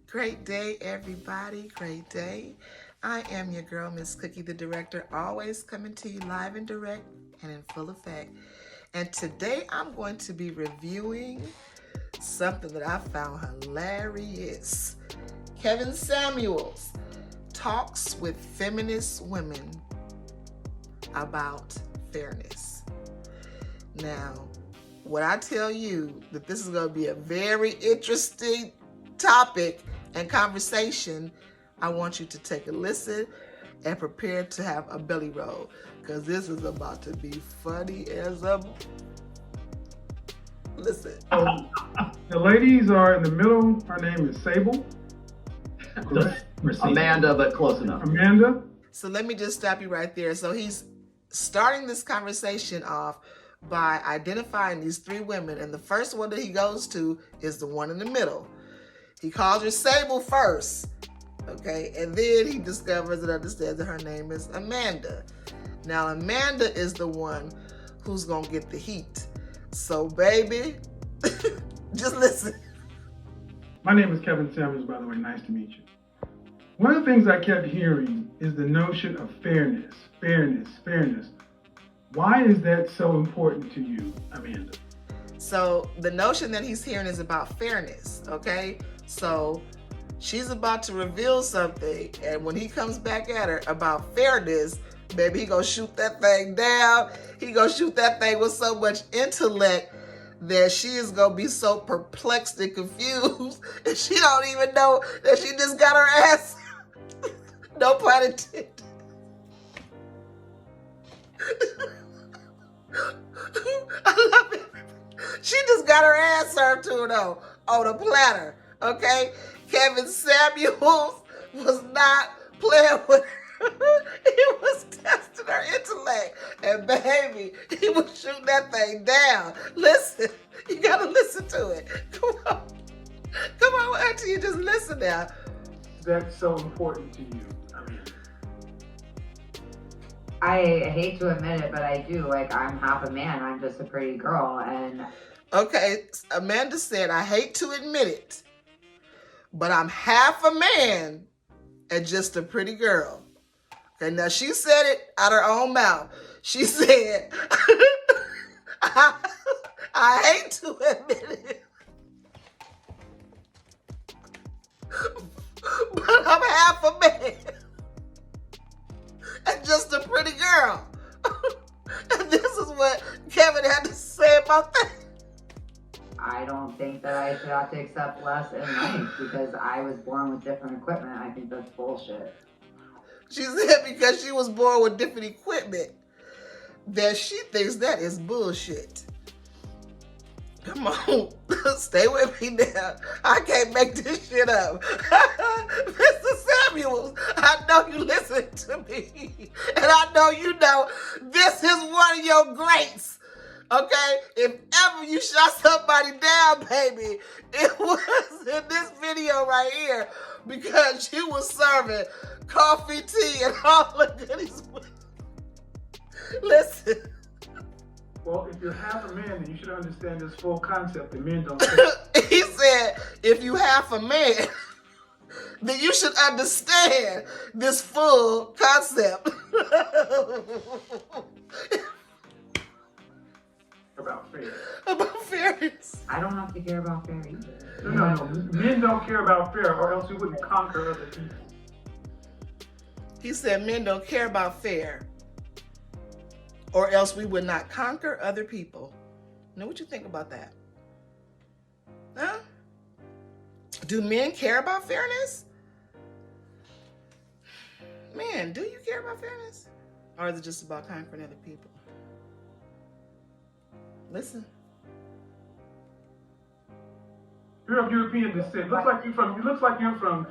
Great day, everybody. Great day. I am your girl, Miss Cookie, the director, always coming to you live and direct and in full effect. And today I'm going to be reviewing something that I found hilarious. Kevin Samuels talks with feminist women about fairness. Now, when I tell you that this is going to be a very interesting topic and conversation, I want you to take a listen and prepare to have a belly roll, because this is about to be funny as a... Listen. The ladies are in the middle. Her name is Sable. Amanda, but close enough. Amanda. So let me just stop you right there. So he's starting this conversation off by identifying these three women, and the first one that he goes to is the one in the middle. He calls her Sable first, okay? And then he discovers and understands that her name is Amanda. Now, Amanda is the one who's gonna get the heat. So, baby, just listen. My name is Kevin Samuels, by the way. Nice to meet you. One of the things I kept hearing is the notion of fairness, fairness, fairness. Why is that so important to you, Amanda? So the notion that he's hearing is about fairness, okay? So she's about to reveal something, and when he comes back at her about fairness, baby, he gonna shoot that thing down. He gonna shoot that thing with so much intellect that she is gonna be so perplexed and confused and she don't even know that she just got her ass. No pun intended. I love it. She just got her ass served to her though, on a platter, okay? Kevin Samuels was not playing with her. He was testing her intellect. And baby, he was shooting that thing down. Listen, you gotta listen to it. Come on. Come on, auntie, you just listen now. That's so important to you, Amanda. I hate to admit it, but I do. Like, I'm half a man. I'm just a pretty girl. And okay, Amanda said, I hate to admit it, but I'm half a man and just a pretty girl. Okay, now she said it out her own mouth. She said, I hate to admit it, but I'm half a man and just a pretty girl. And this is what Kevin had to say about that. I don't think that I should have to accept less in life because I was born with different equipment. I think that's bullshit. She said because she was born with different equipment, that she thinks that is bullshit. Come on, stay with me now. I can't make this shit up. Mr. Samuels, I know you listen to me. And I know you know this is one of your greats. Okay? If ever you shot somebody down, baby, it was in this video right here, because you was serving coffee, tea, and all the goodies. Listen. Well, if you're half a man, then you should understand this full concept that men don't say. He said, if you half a man, then you should understand this full concept. About fairness. About fairness. I don't have to care about fair either. No. Men don't care about fair, or else we wouldn't conquer other people. He said men don't care about fair, or else we would not conquer other people. Now, what you think about that? Huh? Do men care about fairness? Man, do you care about fairness? Or is it just about conquering other people? Listen. You're of European descent. Looks like you're from.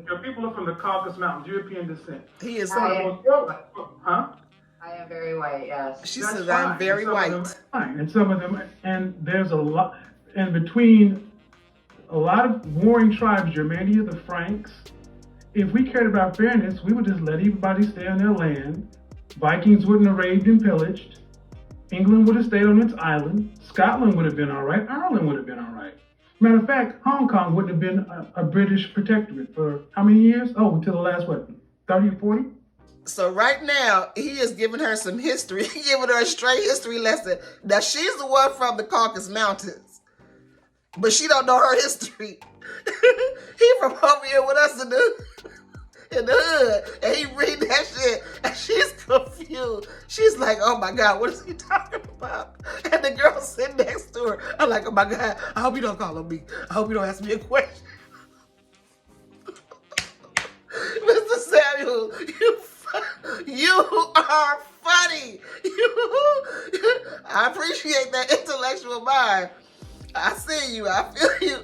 Your people are from the Caucasus Mountains. European descent. He is. Huh? I am very white, yes. She That's says fine. I'm very white. And some of them, and there's a lot, and between a lot of warring tribes, Germania, the Franks, if we cared about fairness, we would just let everybody stay on their land. Vikings wouldn't have raided and pillaged. England would have stayed on its island. Scotland would have been all right. Ireland would have been all right. Matter of fact, Hong Kong wouldn't have been a British protectorate for how many years? Oh, until the last, what, 30 or 40? So right now, he is giving her some history, giving her a straight history lesson. Now, she's the one from the Caucasus Mountains, but she don't know her history. He from over here with us in the hood, and he read that shit, and she's confused. She's like, oh my God, what is he talking about? And the girl sitting next to her, I'm like, oh my God, I hope you don't call on me. I hope you don't ask me a question. Mr. Samuel, you are funny. I appreciate that intellectual mind. I see you. I feel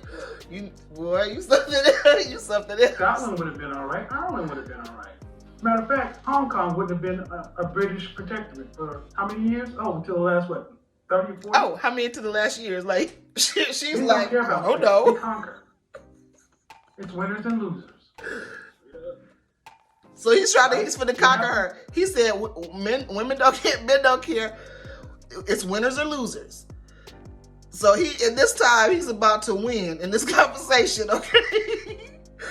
you. Boy, you something else. You something else. Scotland would have been all right. Ireland would have been all right. Matter of fact, Hong Kong wouldn't have been a British protectorate for how many years? Oh, until the last, what, 30 or 40? Oh, how many to the last years? Like, she's We like, don't care about oh that. no. We conquer. It's winners and losers. So he's for to conquer her. He said, women don't care, men don't care. It's winners or losers. So in this time, he's about to win in this conversation, okay?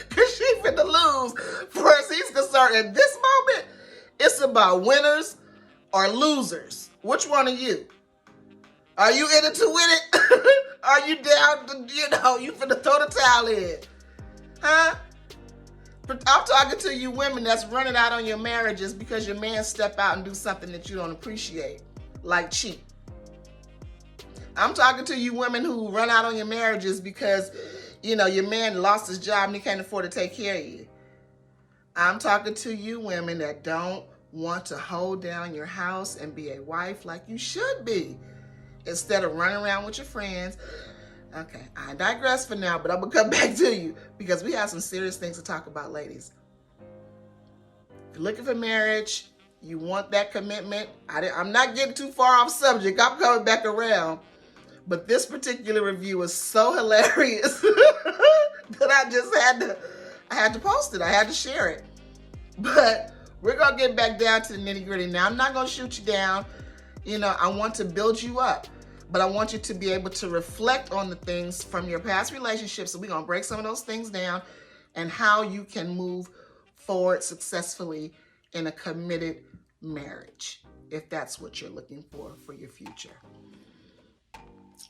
Because she's finna lose. For as he's concerned, at this moment, it's about winners or losers. Which one are you? Are you in it to win it? Are you down to, you finna throw the towel in? Huh? I'm talking to you women that's running out on your marriages because your man step out and do something that you don't appreciate, like cheat. I'm talking to you women who run out on your marriages because, your man lost his job and he can't afford to take care of you. I'm talking to you women that don't want to hold down your house and be a wife like you should be, instead of running around with your friends. Okay, I digress for now, but I'm going to come back to you because we have some serious things to talk about, ladies. If you're looking for marriage, you want that commitment. I'm not getting too far off subject. I'm coming back around. But this particular review is so hilarious that I just had to post it. I had to share it. But we're going to get back down to the nitty gritty. Now, I'm not going to shoot you down. I want to build you up. But I want you to be able to reflect on the things from your past relationships. So we're going to break some of those things down and how you can move forward successfully in a committed marriage, if that's what you're looking for your future.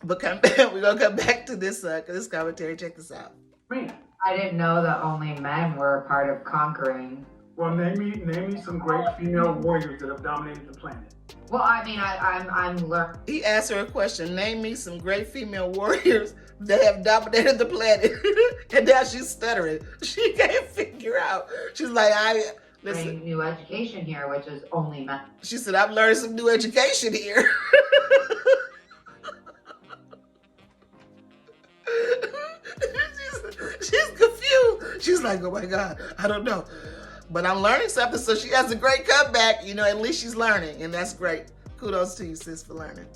But we're going to come back to this commentary. Check this out. Man. I didn't know that only men were a part of conquering. Well, name me some great female warriors that have dominated the planet. Well, I mean, I'm learning. He asked her a question. Name me some great female warriors that have dominated the planet. And now she's stuttering. She can't figure out. She's like, listen. New education here, which is only men. She said, I'm learning some new education here. She's confused. She's like, oh my God, I don't know. But I'm learning something, so she has a great comeback. At least she's learning, and that's great. Kudos to you, sis, for learning.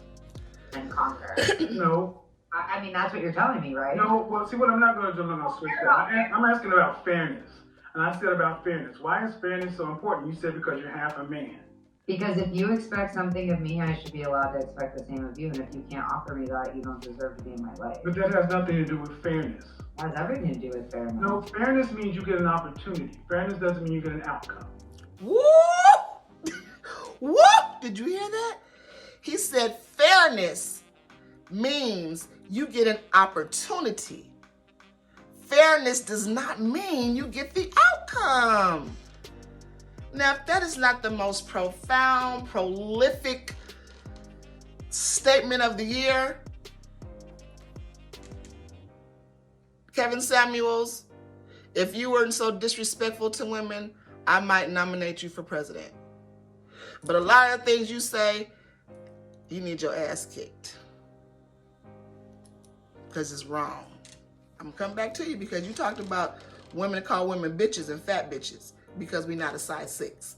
And conquer. No. I mean, that's what you're telling me, right? No, well, see, what I'm not going to do, I'm going to switch that. I'm asking about fairness. And I said about fairness. Why is fairness so important? You said because you're half a man. Because if you expect something of me, I should be allowed to expect the same of you. And if you can't offer me that, you don't deserve to be in my life. But that has nothing to do with fairness. It has everything to do with fairness. No, fairness means you get an opportunity. Fairness doesn't mean you get an outcome. Whoop! Whoop! Did you hear that? He said fairness means you get an opportunity. Fairness does not mean you get the outcome. Now, if that is not the most profound, prolific statement of the year, Kevin Samuels, if you weren't so disrespectful to women, I might nominate you for president. But a lot of things you say, you need your ass kicked. Because it's wrong. I'm coming back to you because you talked about women call women bitches and fat bitches because we're not a size 6.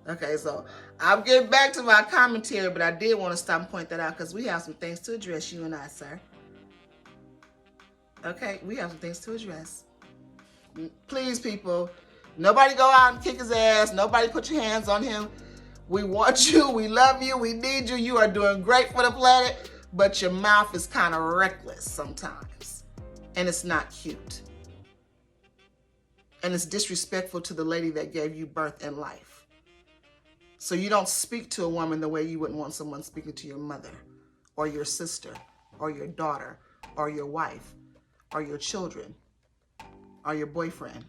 Okay, so I'm getting back to my commentary, but I did want to stop and point that out because we have some things to address, you and I, sir. Okay, we have some things to address. Please, people, nobody go out and kick his ass. Nobody put your hands on him. We want you. We love you. We need you. You are doing great for the planet. but your mouth is kind of reckless sometimes, and it's not cute. And it's disrespectful to the lady that gave you birth and life. So you don't speak to a woman the way you wouldn't want someone speaking to your mother or your sister or your daughter or your wife or your children or your boyfriend.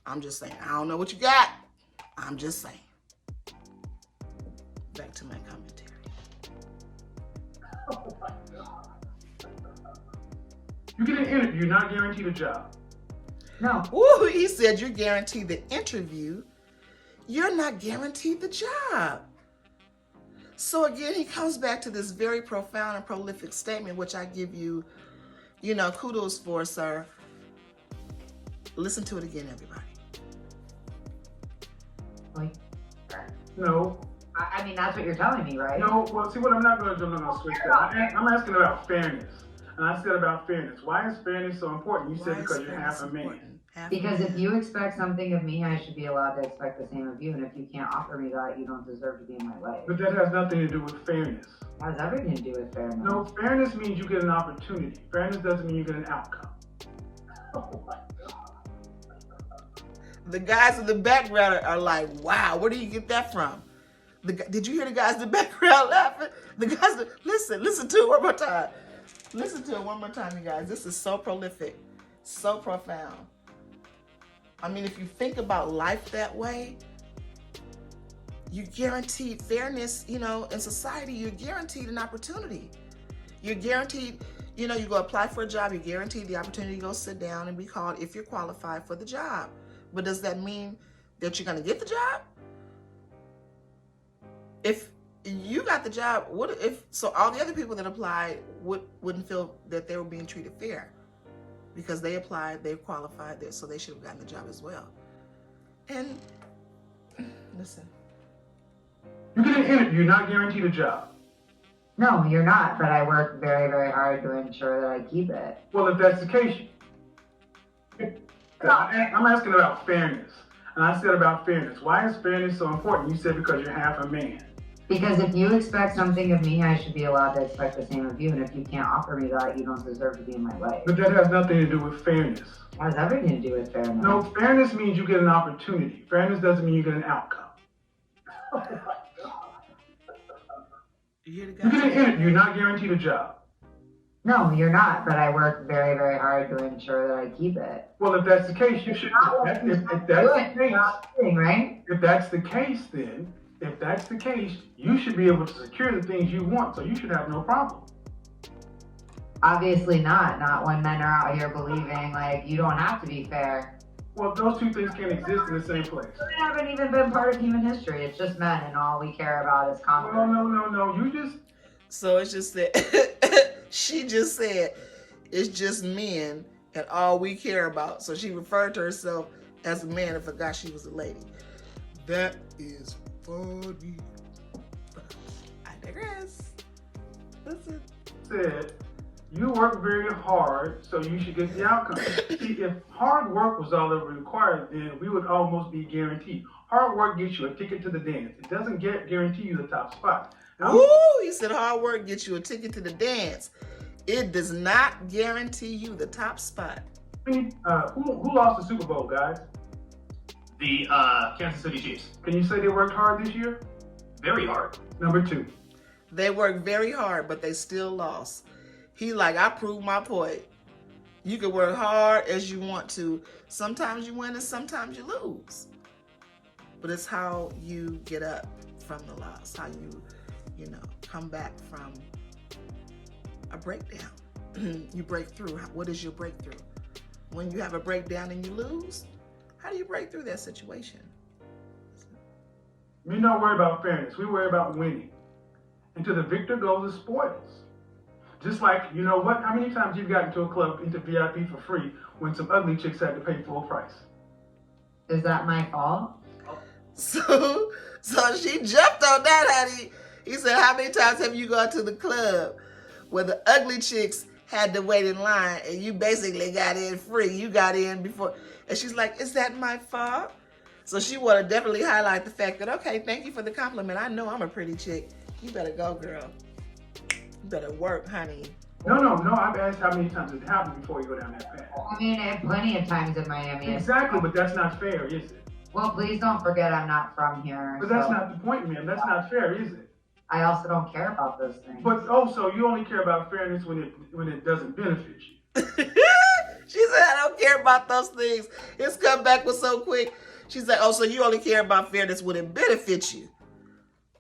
I'm just saying. I don't know what you got. I'm just saying. Back to my commentary. Oh my God. You get an interview, you're not guaranteed a job. No. Ooh, he said you're guaranteed the interview. You're not guaranteed the job. So again, he comes back to this very profound and prolific statement, which I give you, kudos for, sir. Listen to it again, everybody. Like, No. I mean, that's what you're telling me, right? No, well, see what I'm not going to do, I'm going to switch that. I'm asking about fairness. And I said about fairness. Why is fairness so important? You said because you're half a man. Because if you expect something of me, I should be allowed to expect the same of you. And if you can't offer me that, you don't deserve to be in my life. But that has nothing to do with fairness. It has everything to do with fairness. No, fairness means you get an opportunity. Fairness doesn't mean you get an outcome. Oh my God. The guys in the background are like, wow, where do you get that from? Did you hear the guys in the background laughing? The guys, listen to it one more time. Listen to it one more time, you guys. This is so prolific, so profound. I mean, if you think about life that way, you're guaranteed fairness, in society, you're guaranteed an opportunity. You're guaranteed, you go apply for a job, you're guaranteed the opportunity to go sit down and be called if you're qualified for the job. But does that mean that you're going to get the job? If you got the job, so all the other people that applied wouldn't feel that they were being treated fair because they applied, they qualified, so they should have gotten the job as well. And listen. You get an interview, you're not guaranteed a job. No, you're not, but I work very, very hard to ensure that I keep it. Well, if that's the case, I'm asking about fairness. And I said about fairness. Why is fairness so important? You said because you're half a man. Because if you expect something of me, I should be allowed to expect the same of you. And if you can't offer me that, you don't deserve to be in my life. But that has nothing to do with fairness. It has everything to do with fairness. No, fairness means you get an opportunity. Fairness doesn't mean you get an outcome. Oh my God. You get an interview, you're not guaranteed a job. No, you're not, but I work very, very hard to ensure that I keep it. Well, if that's the case, you should. If that's the case, then if that's the case, you should be able to secure the things you want, so you should have no problem. Obviously not. Not when men are out here believing, you don't have to be fair. Well, those two things can't exist in the same place. They haven't even been part of human history. It's just men, and all we care about is conflict. Well, no. You just... So it's just that she just said it's just men, and all we care about. So she referred to herself as a man and forgot she was a lady. That is funny. I digress. Listen. Said, you work very hard, so you should get the outcome. See, if hard work was all that required, then we would almost be guaranteed. Hard work gets you a ticket to the dance. It doesn't guarantee you the top spot. Ooh, he said hard work gets you a ticket to the dance. It does not guarantee you the top spot. Who lost the Super Bowl, guys? The Kansas City Chiefs. Can you say they worked hard this year? Very hard. Number 2. They worked very hard, but they still lost. He I proved my point. You can work hard as you want to. Sometimes you win and sometimes you lose. But it's how you get up from the loss, how you come back from a breakdown. You break through. What is your breakthrough? When you have a breakdown and you lose, how do you break through that situation? We don't worry about fairness. We worry about winning. And to the victor goes the spoils. Just like, you know what? How many times you've gotten to a club into VIP for free when some ugly chicks had to pay full price? Is that my fault? So she jumped on that, honey. He said, how many times have you gone to the club where the ugly chicks had to wait in line and you basically got in free? You got in before. And she's like, is that my fault? So she want to definitely highlight the fact that, okay, thank you for the compliment. I know I'm a pretty chick. You better go, girl. You better work, honey. No. I've asked how many times it happened before you go down that path. I mean, plenty of times in Miami. Exactly, but that's not fair, is it? Well, please don't forget I'm not from here. But that's not the point, ma'am. That's not fair, is it? I also don't care about those things. But so you only care about fairness when it doesn't benefit you. She said, I don't care about those things. His comeback was so quick. She's like, oh, so you only care about fairness when it benefits you.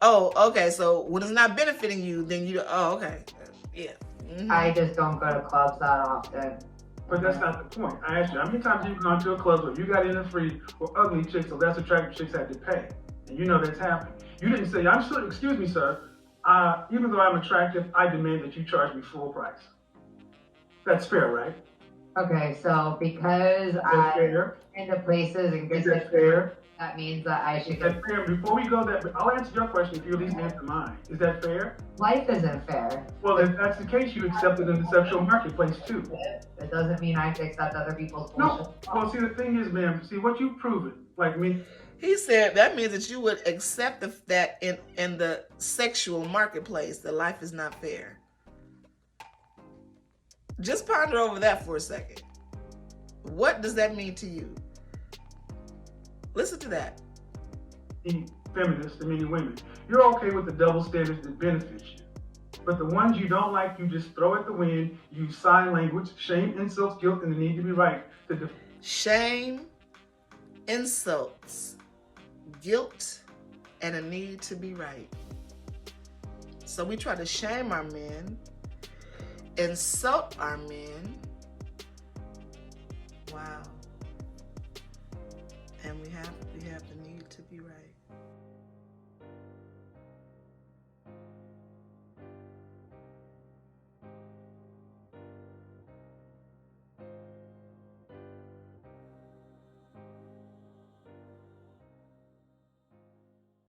Oh, okay. So when it's not benefiting you, then you, oh, okay. Yeah. Mm-hmm. I just don't go to clubs that often. But that's not the point. I asked you, how many times you've gone to a club where you got in for free or ugly chicks, so less attractive chicks had to pay? And you know that's happening. You didn't say, I'm sure, excuse me, sir, even though I'm attractive, I demand that you charge me full price. That's fair, right? Okay, so because I'm into places and Is that fair? that means that I should Is that fair? Before we go there, I'll answer your question if you at least answer mine. Is that fair? Life isn't fair. Well, if that's the case, you accept it in the sexual marketplace too. It doesn't mean I have to accept other people's bullshit. No. Well, see, the thing is, ma'am, see what you've proven, like me. He said that means that you would accept that in the sexual marketplace, that life is not fair. Just ponder over that for a second. What does that mean to you? Listen to that. Feminists and many women, you're okay with the double standards that benefit you. But the ones you don't like, you just throw at the wind, use sign language, shame, insults, guilt, and the need to be right. Shame, insults, guilt, and a need to be right. So we try to shame our men, insult our men. Wow. And we have the need to be right.